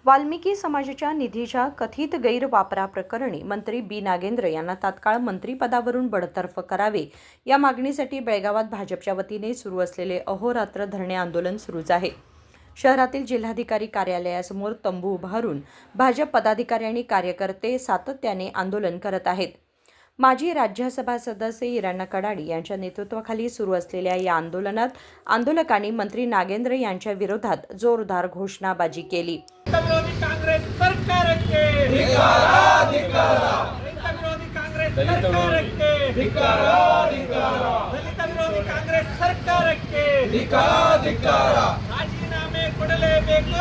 वाल्मिकी समाजाच्या निधीच्या कथित गैरवापराप्रकरणी मंत्री बी नागेंद्र यांना तात्काळ मंत्रिपदावरून बडतर्फ करावे या मागणीसाठी बेळगावात भाजपच्या वतीने सुरू असलेले अहोरात्र धरणे आंदोलन सुरूच आहे। शहरातील जिल्हाधिकारी कार्यालयासमोर तंबू उभारून भाजप पदाधिकारी आणि कार्यकर्ते सातत्याने आंदोलन करत आहेत। माजी राज्यसभा सदस्य इराणा कडाडी यांच्या नेतृत्वाखाली सुरू असलेल्या या आंदोलनात आंदोलकांनी मंत्री नागेंद्र यांच्या विरोधात जोरदार घोषणाबाजी केली। विरोधी कांग्रेस सरकार के धिक्कार धिक्कार विरोधी कांग्रेस सरकार के धिक्कार धिक्कार दलित विरोधी कांग्रेस सरकार के धिक्कार धिक्कार राजीनामे ಕೊಡಲೇಬೇಕು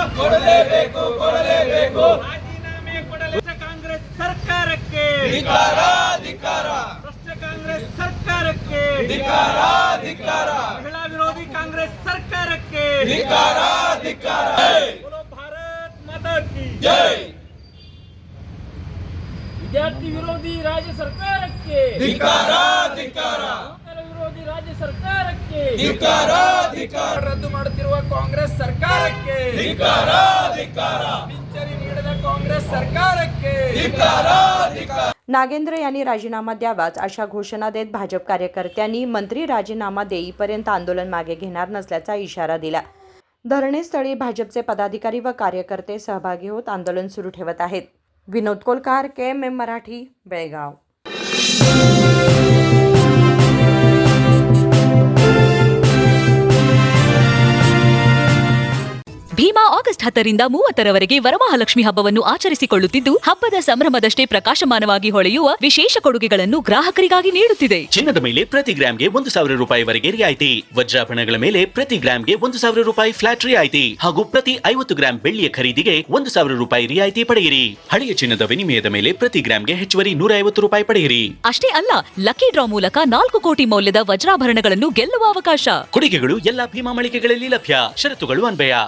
ರಾಜೀನಾಮೆ ಕೊಡಲೇ ಕಾಂಗ್ರೆಸ್ ಸರ್ಕಾರಕ್ಕೆ ಧಿಕ್ಕಾರ ಧಿಕ್ಕಾರ ಭ್ರಷ್ಟ ಕಾಂಗ್ರೆಸ್ ಸರ್ಕಾರಕ್ಕೆ ಧಿಕ್ಕಾರ ಧಿಕ್ಕಾರ ಮಹಿಳಾ ವಿರೋಧಿ ಕಾಂಗ್ರೆಸ್ ಸರ್ಕಾರಕ್ಕೆ ಧಿಕ್ಕಾರ ಧಿಕ್ಕಾರ जय विद्यार्थी विरोधी राज्य सरकार के धिक्कार धिक्कार विरोधी राज्य सरकार के धिक्कार धिक्कार रद्दु ಮಾಡುತ್ತಿರುವ ಕಾಂಗ್ರೆಸ್ ಸರ್ಕಾರಕ್ಕೆ ಧಿಕ್ಕಾರ ಧಿಕ್ಕಾರ ಪಿಂಚಣಿ ನೀಡದ ಕಾಂಗ್ರೆಸ್ ಸರ್ಕಾರಕ್ಕೆ ಧಿಕ್ಕಾರ ಧಿಕ್ಕಾರ नागेंद्र यांनी राजीनामा द्यावाच अशा घोषणा देत भाजप कार्यकर्त्यांनी मंत्री राजीनामा देईपर्यंत आंदोलन मागे घेणार नसल्याचा इशारा दिला। धरणेस्थळी भाजपचे पदाधिकारी व कार्यकर्ते सहभागी होत आंदोलन सुरू ठेवत आहेत। विनोद कोलकार, KMM मराठी, बेळगाव। ಭೀಮಾ ಆಗಸ್ಟ್ 10 ರಿಂದ 30ರವರೆಗೆ ವರಮಹಾಲಕ್ಷ್ಮಿ ಹಬ್ಬವನ್ನು ಆಚರಿಸಿಕೊಳ್ಳುತ್ತಿದ್ದು, ಹಬ್ಬದ ಸಂಭ್ರಮದಷ್ಟೇ ಪ್ರಕಾಶಮಾನವಾಗಿ ಹೊಳೆಯುವ ವಿಶೇಷ ಕೊಡುಗೆಗಳನ್ನು ಗ್ರಾಹಕರಿಗಾಗಿ ನೀಡುತ್ತಿದೆ। ಚಿನ್ನದ ಮೇಲೆ ಪ್ರತಿ ಗ್ರಾಮ್ಗೆ 1,000 ರೂಪಾಯಿವರೆಗೆ ರಿಯಾಯಿತಿ, ವಜ್ರಾಭರಣಗಳ ಮೇಲೆ ಪ್ರತಿ ಗ್ರಾಮ್ಗೆ 1,000 ರೂಪಾಯಿ ಫ್ಲಾಟ್ ರಿಯಾಯಿತಿ ಹಾಗೂ ಪ್ರತಿ 50 ಗ್ರಾಂ ಬೆಳ್ಳಿಯ ಖರೀದಿಗೆ 1,000 ರೂಪಾಯಿ ರಿಯಾಯಿತಿ ಪಡೆಯಿರಿ। ಹಳೆಯ ಚಿನ್ನದ ವಿನಿಮಯದ ಮೇಲೆ ಪ್ರತಿ ಗ್ರಾಮ್ಗೆ ಹೆಚ್ಚುವರಿ 150 ರೂಪಾಯಿ ಪಡೆಯಿರಿ। ಅಷ್ಟೇ ಅಲ್ಲ, ಲಕ್ಕಿ ಡ್ರಾ ಮೂಲಕ 4 ಕೋಟಿ ಮೌಲ್ಯದ ವಜ್ರಾಭರಣಗಳನ್ನು ಗೆಲ್ಲುವ ಅವಕಾಶ। ಕೊಡುಗೆಗಳು ಎಲ್ಲ ಭೀಮಾ ಮಳಿಗೆಗಳಲ್ಲಿ ಲಭ್ಯ, ಷರತ್ತುಗಳು ಅನ್ವಯ।